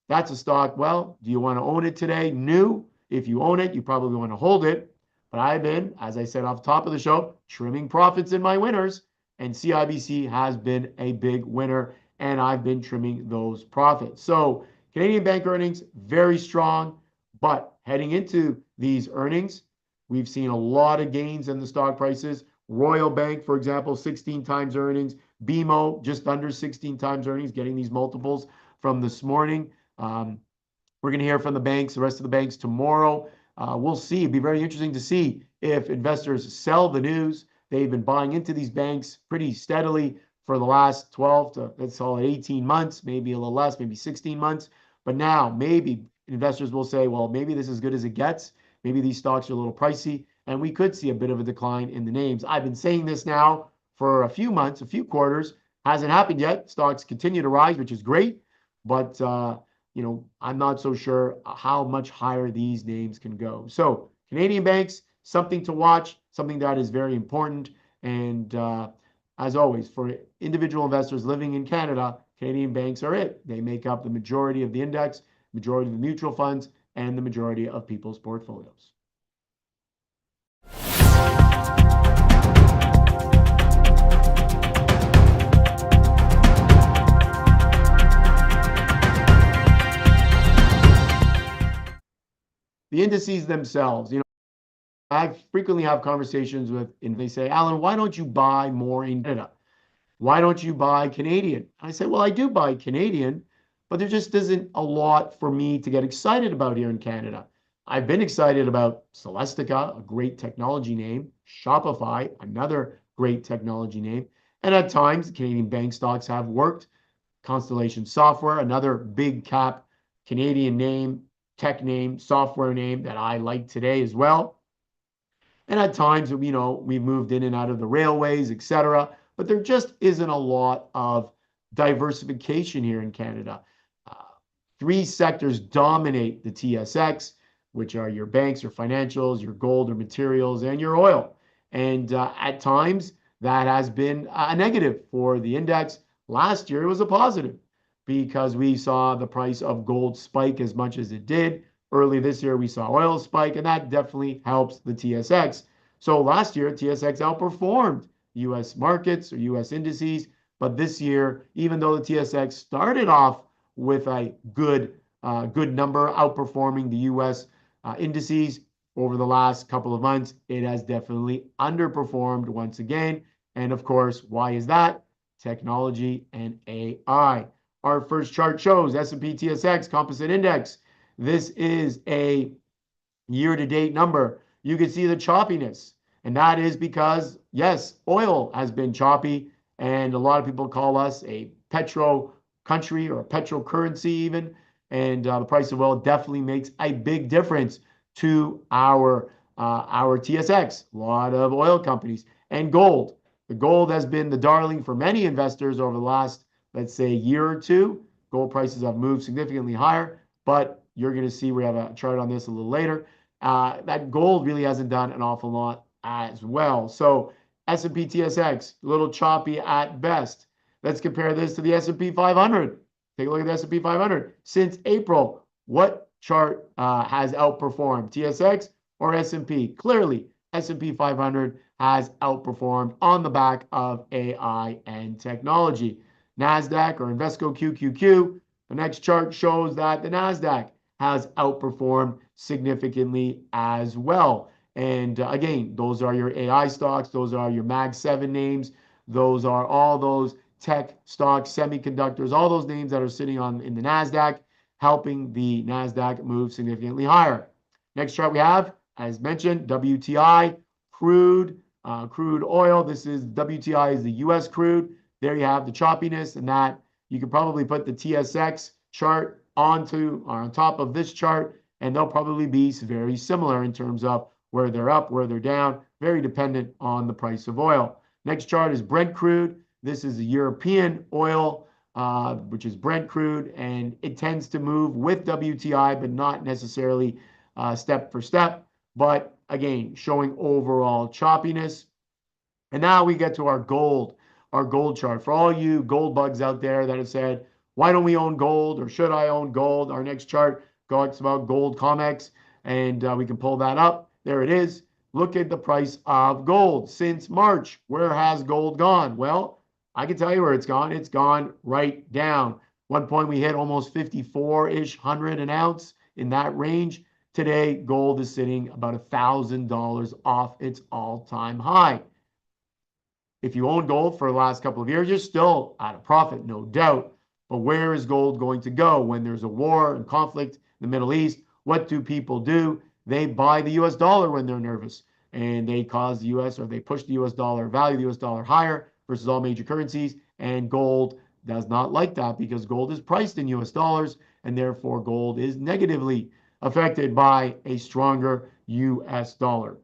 That's a stock. Well, do you want to own it today? New. If you own it, you probably want to hold it. But I've been, as I said off the top of the show, trimming profits in my winners. And CIBC has been a big winner, and I've been trimming those profits. So Canadian bank earnings, very strong. But heading into these earnings, we've seen a lot of gains in the stock prices. Royal Bank, for example, 16 times earnings. BMO, just under 16 times earnings, getting these multiples from this morning. We're going to hear from the banks, the rest of the banks tomorrow. We'll see. It'd be very interesting to see if investors sell the news. They've been buying into these banks pretty steadily for the last 12 to, let's call it 18 months, maybe a little less, maybe 16 months. But now maybe investors will say, well, maybe this is as good as it gets. Maybe these stocks are a little pricey, and we could see a bit of a decline in the names. I've been saying this now for a few months, a few quarters. Hasn't happened yet. Stocks continue to rise, which is great. But, I'm not so sure how much higher these names can go. So Canadian banks, something to watch, something that is very important. And as always, for individual investors living in Canada, Canadian banks are it. They make up the majority of the index, majority of the mutual funds, and the majority of people's portfolios. The indices themselves, I frequently have conversations with, and they say, Allan, why don't you buy more in Canada? Why don't you buy Canadian? I say, well, I do buy Canadian, but there just isn't a lot for me to get excited about here in Canada. I've been excited about Celestica, a great technology name, Shopify, another great technology name, and at times Canadian bank stocks have worked. Constellation Software, another big cap Canadian name, tech name, software name that I like today as well. And at times, we've moved in and out of the railways, etc. But there just isn't a lot of diversification here in Canada. Three sectors dominate the TSX, which are your banks, your financials, your gold or materials, and your oil. And at times, that has been a negative for the index. Last year, it was a positive because we saw the price of gold spike as much as it did. Early this year, we saw oil spike, and that definitely helps the TSX. So last year, TSX outperformed U.S. markets or U.S. indices. But this year, even though the TSX started off with a good number, outperforming the U.S. Indices over the last couple of months, it has definitely underperformed once again. And of course, why is that? Technology and AI. Our first chart shows S&P TSX Composite Index. This is a year-to-date number. You can see the choppiness, and that is because, yes, oil has been choppy, and a lot of people call us a petro country or a petro currency even, and the price of oil definitely makes a big difference to our TSX. A lot of oil companies. And gold. The gold has been the darling for many investors over the last, let's say, year or two. Gold prices have moved significantly higher, but you're going to see, we have a chart on this a little later, that gold really hasn't done an awful lot as well. So S&P TSX, a little choppy at best. Let's compare this to the S&P 500. Take a look at the S&P 500. Since April, what chart has outperformed, TSX or S&P? Clearly, S&P 500 has outperformed on the back of AI and technology. NASDAQ or Invesco QQQ, the next chart shows that the NASDAQ has outperformed significantly as well. And again, those are your AI stocks. Those are your Mag 7 names. Those are all those tech stocks, semiconductors, all those names that are sitting in the NASDAQ, helping the NASDAQ move significantly higher. Next chart we have, as mentioned, WTI, crude, crude oil. This is WTI is the US crude. There you have the choppiness, and that you could probably put the TSX chart onto or on top of this chart, and they'll probably be very similar in terms of where they're up, where they're down, very dependent on the price of oil. Next chart is Brent crude. This is the European oil, which is Brent crude, and it tends to move with WTI, but not necessarily step for step. But again, showing overall choppiness. And now we get to our gold chart. For all you gold bugs out there that have said, why don't we own gold or should I own gold? Our next chart talks about gold COMEX, and we can pull that up. There it is. Look at the price of gold since March. Where has gold gone? Well, I can tell you where it's gone. It's gone right down. One point we hit almost 54-ish hundred an ounce in that range. Today, gold is sitting about $1,000 off its all-time high. If you own gold for the last couple of years, you're still at a profit, no doubt. But where is gold going to go when there's a war and conflict in the Middle East? What do people do? They buy the US dollar when they're nervous, and they cause the US, or they push the US dollar, value the US dollar higher versus all major currencies. And gold does not like that because gold is priced in US dollars, and therefore gold is negatively affected by a stronger US dollar.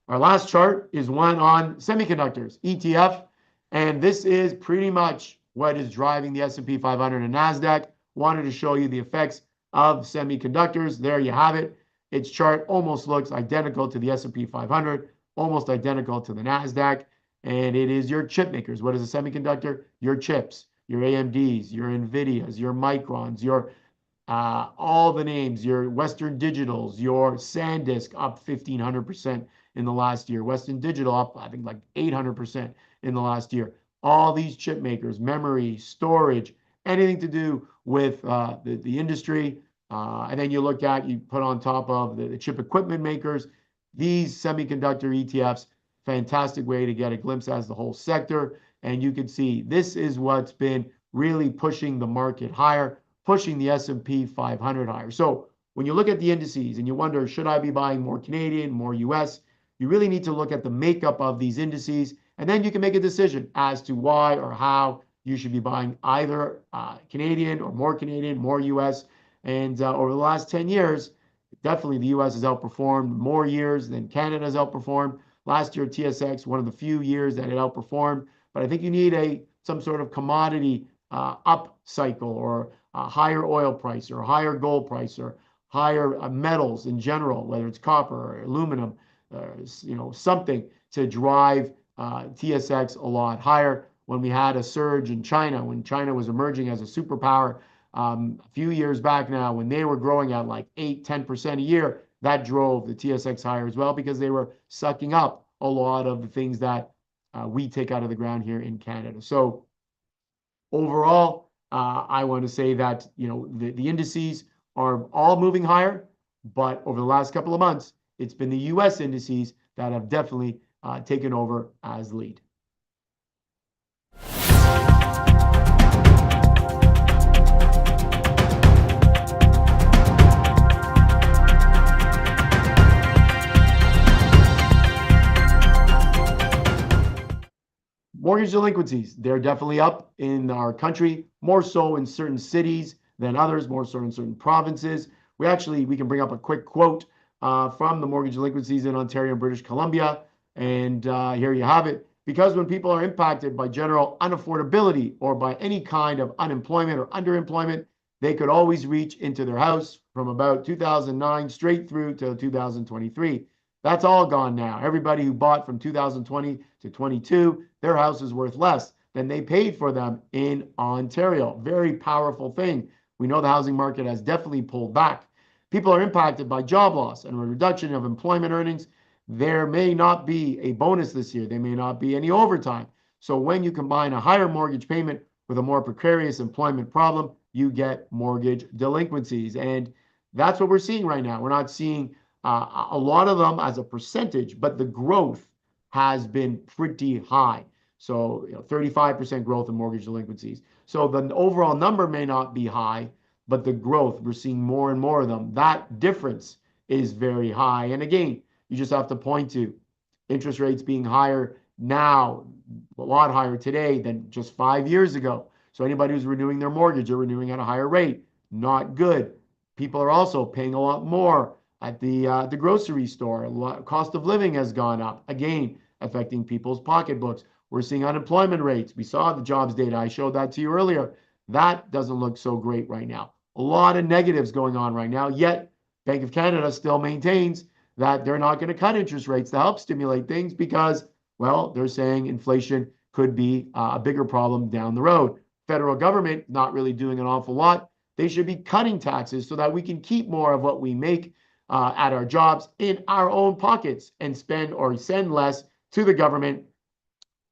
Our last chart is one on semiconductors, ETF, and this is pretty much what is driving the S&P 500 and NASDAQ. Wanted to show you the effects of semiconductors. There you have it. Its chart almost looks identical to the S&P 500, almost identical to the NASDAQ, and it is your chip makers. What is a semiconductor? Your chips, your AMDs, your NVIDIAs, your Microns, your all the names, your Western Digitals, your SanDisk up 1,500% in the last year. Western Digital up, I think, like 800% in the last year. All these chip makers, memory, storage, anything to do with the industry. And then you look at, you put on top of the chip equipment makers, these semiconductor ETFs, fantastic way to get a glimpse as the whole sector. And you can see this is what's been really pushing the market higher, pushing the S&P 500 higher. So when you look at the indices and you wonder, should I be buying more Canadian, more US? You really need to look at the makeup of these indices, and then you can make a decision as to why or how you should be buying either Canadian or more US. And over the last 10 years, definitely the US has outperformed more years than Canada has outperformed. Last year, TSX, one of the few years that it outperformed. But I think you need some sort of commodity up cycle, or a higher oil price, or a higher gold price, or higher metals in general, whether it's copper or aluminum, something to drive TSX a lot higher. When we had a surge in China, when China was emerging as a superpower a few years back now, when they were growing at like 8-10% a year, that drove the TSX higher as well, because they were sucking up a lot of the things that we take out of the ground here in Canada. So overall, I want to say that the indices are all moving higher, but over the last couple of months, it's been the US indices that have definitely taken over as lead. Mortgage delinquencies, they're definitely up in our country, more so in certain cities than others, more so in certain provinces. We can bring up a quick quote from the mortgage delinquencies in Ontario and British Columbia. And here you have it. Because when people are impacted by general unaffordability or by any kind of unemployment or underemployment, they could always reach into their house from about 2009 straight through to 2023. That's all gone now. Everybody who bought from 2020 to 22, their house is worth less than they paid for them in Ontario. Very powerful thing. We know the housing market has definitely pulled back. People are impacted by job loss and a reduction of employment earnings. There may not be a bonus this year. There may not be any overtime. So when you combine a higher mortgage payment with a more precarious employment problem, you get mortgage delinquencies. And that's what we're seeing right now. We're not seeing a lot of them as a percentage, but the growth has been pretty high. So 35% growth in mortgage delinquencies. So the overall number may not be high, but the growth, we're seeing more and more of them. That difference is very high. And again, you just have to point to interest rates being higher now, a lot higher today than just 5 years ago. So anybody who's renewing their mortgage are renewing at a higher rate. Not good. People are also paying a lot more at the grocery store. Cost of living has gone up, again, affecting people's pocketbooks. We're seeing unemployment rates. We saw the jobs data. I showed that to you earlier. That doesn't look so great right now. A lot of negatives going on right now, yet Bank of Canada still maintains that they're not going to cut interest rates to help stimulate things because, well, they're saying inflation could be a bigger problem down the road. Federal government not really doing an awful lot. They should be cutting taxes so that we can keep more of what we make at our jobs in our own pockets and spend or send less to the government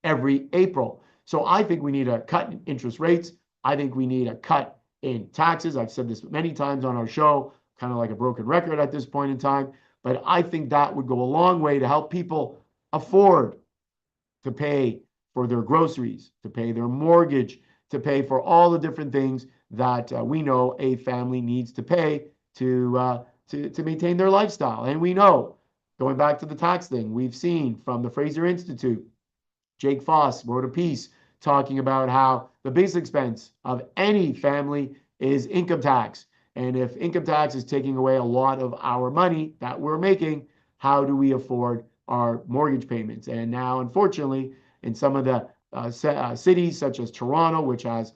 every April. So I think we need a cut in interest rates. I think we need a cut in taxes. I've said this many times on our show, kind of like a broken record at this point in time. But I think that would go a long way to help people afford to pay for their groceries, to pay their mortgage, to pay for all the different things that we know a family needs to pay to maintain their lifestyle. And we know, going back to the tax thing, we've seen from the Fraser Institute, Jake Foss wrote a piece talking about how the biggest expense of any family is income tax. And if income tax is taking away a lot of our money that we're making, how do we afford our mortgage payments? And now, unfortunately, in some of the cities such as Toronto, which has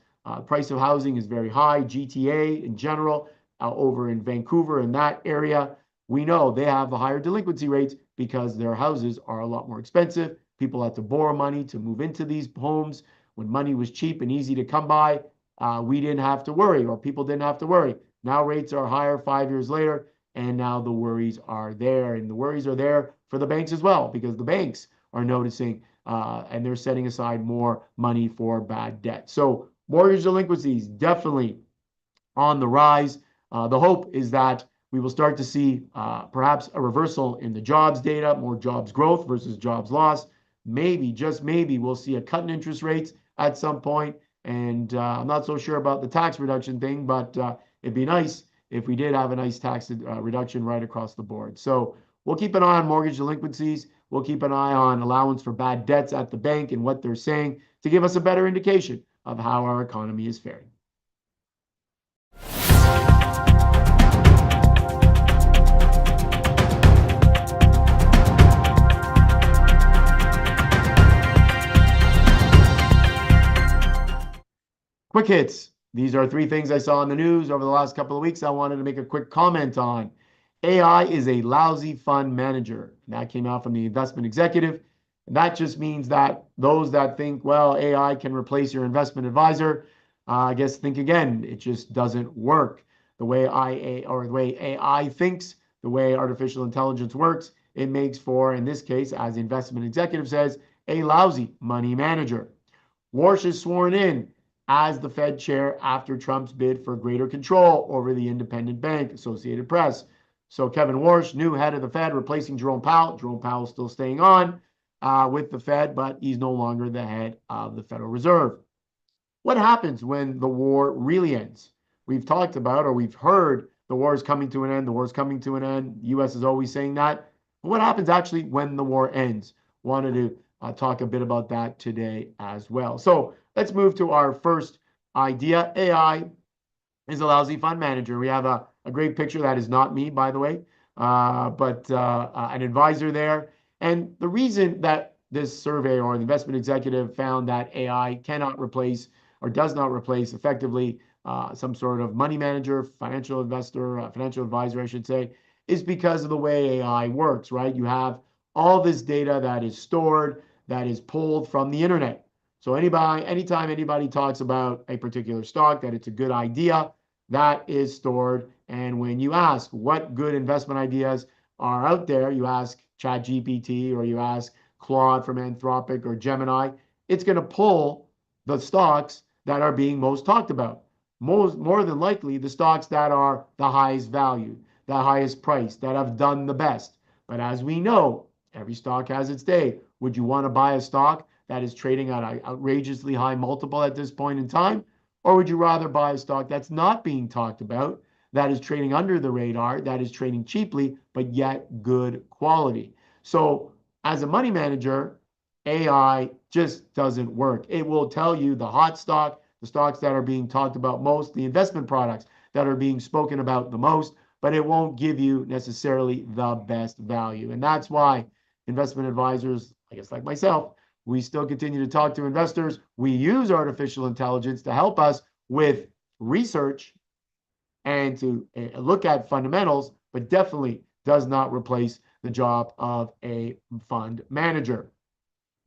price of housing is very high, GTA in general, over in Vancouver in that area, we know they have the higher delinquency rates because their houses are a lot more expensive. People had to borrow money to move into these homes. When money was cheap and easy to come by, we didn't have to worry, or people didn't have to worry. Now rates are higher 5 years later, and now the worries are there. And the worries are there for the banks as well, because the banks are noticing and they're setting aside more money for bad debt. So mortgage delinquencies definitely on the rise. The hope is that we will start to see perhaps a reversal in the jobs data, more jobs growth versus jobs loss. Maybe, just maybe, we'll see a cut in interest rates at some point. And I'm not so sure about the tax reduction thing, but it'd be nice if we did have a nice tax reduction right across the board. So we'll keep an eye on mortgage delinquencies. We'll keep an eye on allowance for bad debts at the bank and what they're saying to give us a better indication of how our economy is faring. Quick hits. These are three things I saw in the news over the last couple of weeks I wanted to make a quick comment on. AI is a lousy fund manager. That came out from the investment executive. And that just means that those that think, well, AI can replace your investment advisor, I guess think again. It just doesn't work. The way the way AI thinks, the way artificial intelligence works, it makes for, in this case, as the investment executive says, a lousy money manager. Warsh is sworn in as the Fed chair after Trump's bid for greater control over the independent bank, Associated Press. So Kevin Warsh, new head of the Fed, replacing Jerome Powell. Jerome Powell is still staying on with the Fed, but he's no longer the head of the Federal Reserve. What happens when the war really ends? We've talked about, or we've heard, the war is coming to an end. The war is coming to an end. The U.S. is always saying that. But what happens actually when the war ends? Wanted to talk a bit about that today as well. So let's move to our first idea. AI is a lousy fund manager. We have a great picture. That is not me, by the way, but an advisor there. And the reason that this survey or the investment executive found that AI cannot replace or does not replace effectively some sort of money manager, financial investor, financial advisor, I should say, is because of the way AI works, right? You have all this data that is stored, that is pulled from the internet. So anytime anybody talks about a particular stock, that it's a good idea, that is stored. And when you ask what good investment ideas are out there, you ask ChatGPT or you ask Claude from Anthropic or Gemini, it's going to pull the stocks that are being most talked about. More than likely, the stocks that are the highest value, the highest price, that have done the best. But as we know, every stock has its day. Would you want to buy a stock that is trading at an outrageously high multiple at this point in time? Or would you rather buy a stock that's not being talked about, that is trading under the radar, that is trading cheaply, but yet good quality? So As a money manager, AI just doesn't work. It will tell you the hot stock, the stocks that are being talked about most, the investment products that are being spoken about the most, but it won't give you necessarily the best value. And that's why investment advisors, I guess like myself, we still continue to talk to investors. We use artificial intelligence to help us with research and to look at fundamentals, but definitely does not replace the job of a fund manager.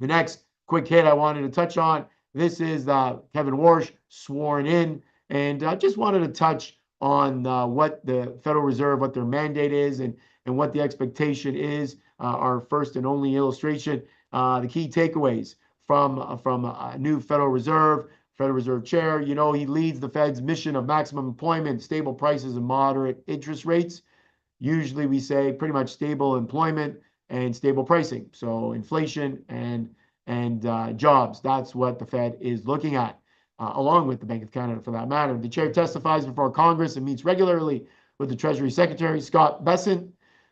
The next quick hit I wanted to touch on, this is Kevin Warsh sworn in, and I just wanted to touch on what the Federal Reserve, what their mandate is, and what the expectation is. Our first and only illustration, the key takeaways from a new Federal Reserve Chair. You know, he leads the Fed's mission of maximum employment, stable prices, and moderate interest rates. Usually we say pretty much stable employment and stable pricing. So inflation and jobs. That's what the Fed is looking at, along with the Bank of Canada for that matter. The chair testifies before Congress and meets regularly with the Treasury Secretary, Scott Bessent.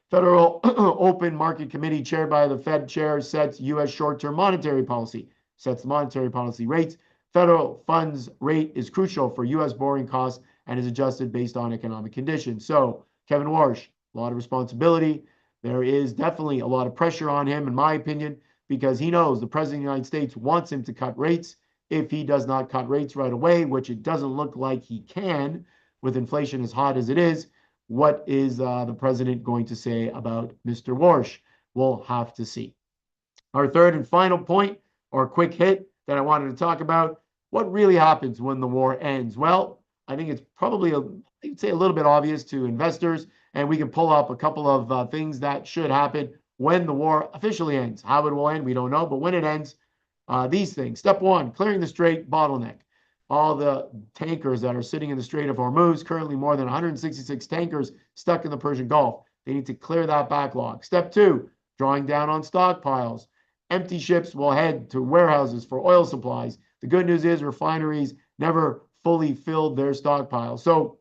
Federal Open Market Committee chaired by the Fed chair sets U.S. short-term monetary policy, sets the monetary policy rates. Federal funds rate is crucial for U.S. borrowing costs and is adjusted based on economic conditions. So Kevin Warsh, a lot of responsibility. There is definitely a lot of pressure on him, in my opinion, because he knows the president of the United States wants him to cut rates. If he does not cut rates right away, which it doesn't look like he can, with inflation as hot as it is, what is the president going to say about Mr. Warsh? We'll have to see. Our third and final point, or quick hit that I wanted to talk about, what really happens when the war ends? Well, I think it's probably, I'd say, a little bit obvious to investors, and we can pull up a couple of things that should happen when the war officially ends. How it will end, we don't know, but when it ends, these things. Step one, clearing the Strait bottleneck. All the tankers that are sitting in the Strait of Hormuz, currently more than 166 tankers stuck in the Persian Gulf. They need to clear that backlog. Step two, drawing down on stockpiles. Empty ships will head to warehouses for oil supplies. The good news is refineries never fully filled their stockpiles. So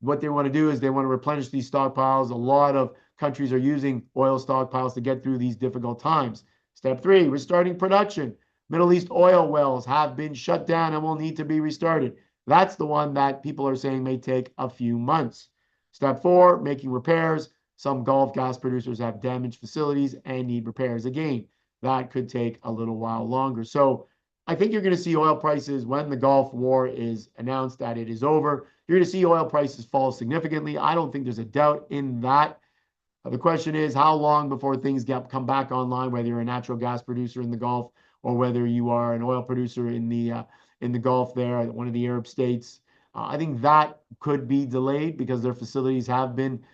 what they want to do is they want to replenish these stockpiles. A lot of countries are using oil stockpiles to get through these difficult times. Step three, restarting production. Middle East oil wells have been shut down and will need to be restarted. That's the one that people are saying may take a few months. Step four, making repairs. Some Gulf gas producers have damaged facilities and need repairs. Again, that could take a little while longer. So I think you're going to see oil prices when the Gulf War is announced that it is over. You're going to see oil prices fall significantly. I don't think there's a doubt in that. The question is how long before things come back online, whether you're a natural gas producer in the Gulf or whether you are an oil producer in the Gulf there, one of the Arab states. I think that could be delayed because their facilities have been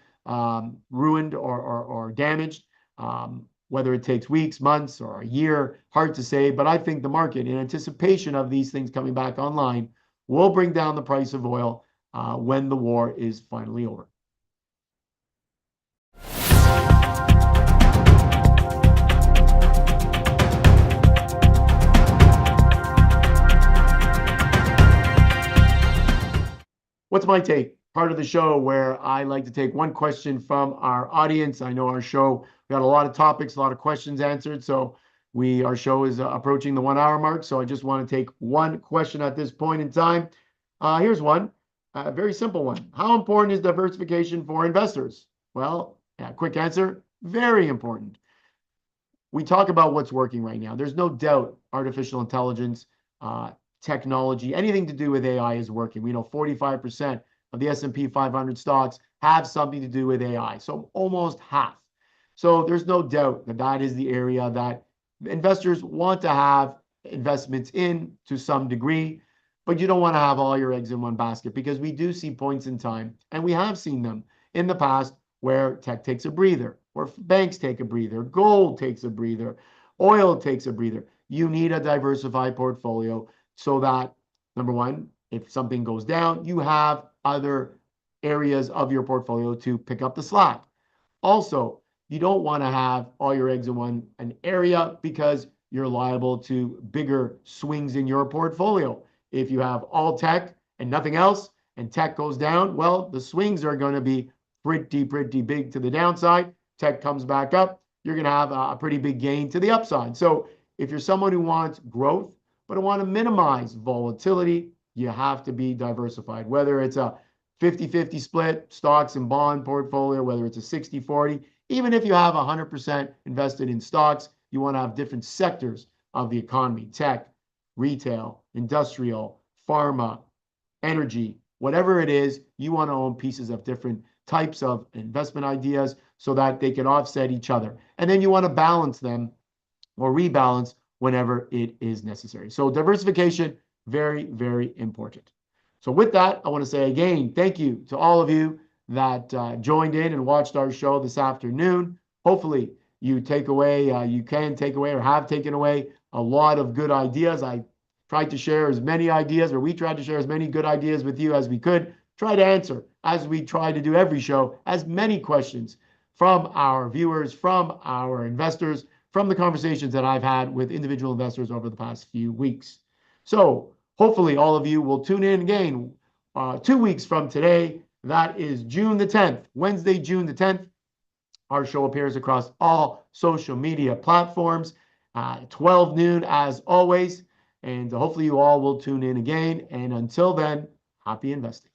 ruined or damaged. Whether it takes weeks, months, or a year, hard to say. But I think the market, in anticipation of these things coming back online, will bring down the price of oil when the war is finally over. What's my take? Part of the show where I like to take one question from our audience. I know our show, we got a lot of topics, a lot of questions answered. So our show is approaching the 1 hour mark. So I just want to take one question at this point in time. Here's one, a very simple one. How important is diversification for investors? Well, quick answer, very important. We talk about what's working right now. There's no doubt artificial intelligence, technology, anything to do with AI is working. We know 45% of the S&P 500 stocks have something to do with AI, so almost half. So there's no doubt that that is the area that investors want to have investments in to some degree, but you don't want to have all your eggs in one basket because we do see points in time, and we have seen them in the past where tech takes a breather, where banks take a breather, gold takes a breather, oil takes a breather. You need a diversified portfolio so that, number one, if something goes down, you have other areas of your portfolio to pick up the slack. Also, you don't want to have all your eggs in an area because you're liable to bigger swings in your portfolio. If you have all tech and nothing else, and tech goes down, well, the swings are going to be pretty big to the downside. Tech comes back up, you're going to have a pretty big gain to the upside. So if you're someone who wants growth, but want to minimize volatility, you have to be diversified, whether it's a 50-50 split stocks and bond portfolio, whether it's a 60-40, even if you have 100% invested in stocks, you want to have different sectors of the economy: tech, retail, industrial, pharma, energy, whatever it is. You want to own pieces of different types of investment ideas so that they can offset each other. And then you want to balance them or rebalance whenever it is necessary. So diversification, very, very important. So with that, I want to say again, thank you to all of you that joined in and watched our show this afternoon. Hopefully you take away, you can take away or have taken away a lot of good ideas. I tried to share as many ideas, or we tried to share as many good ideas with you as we could, try to answer, as we try to do every show, as many questions from our viewers, from our investors, from the conversations that I've had with individual investors over the past few weeks. So hopefully all of you will tune in again 2 weeks from today. That is June the 10th, Wednesday, June the 10th. Our show appears across all social media platforms, 12 noon as always. And hopefully you all will tune in again. And until then, happy investing.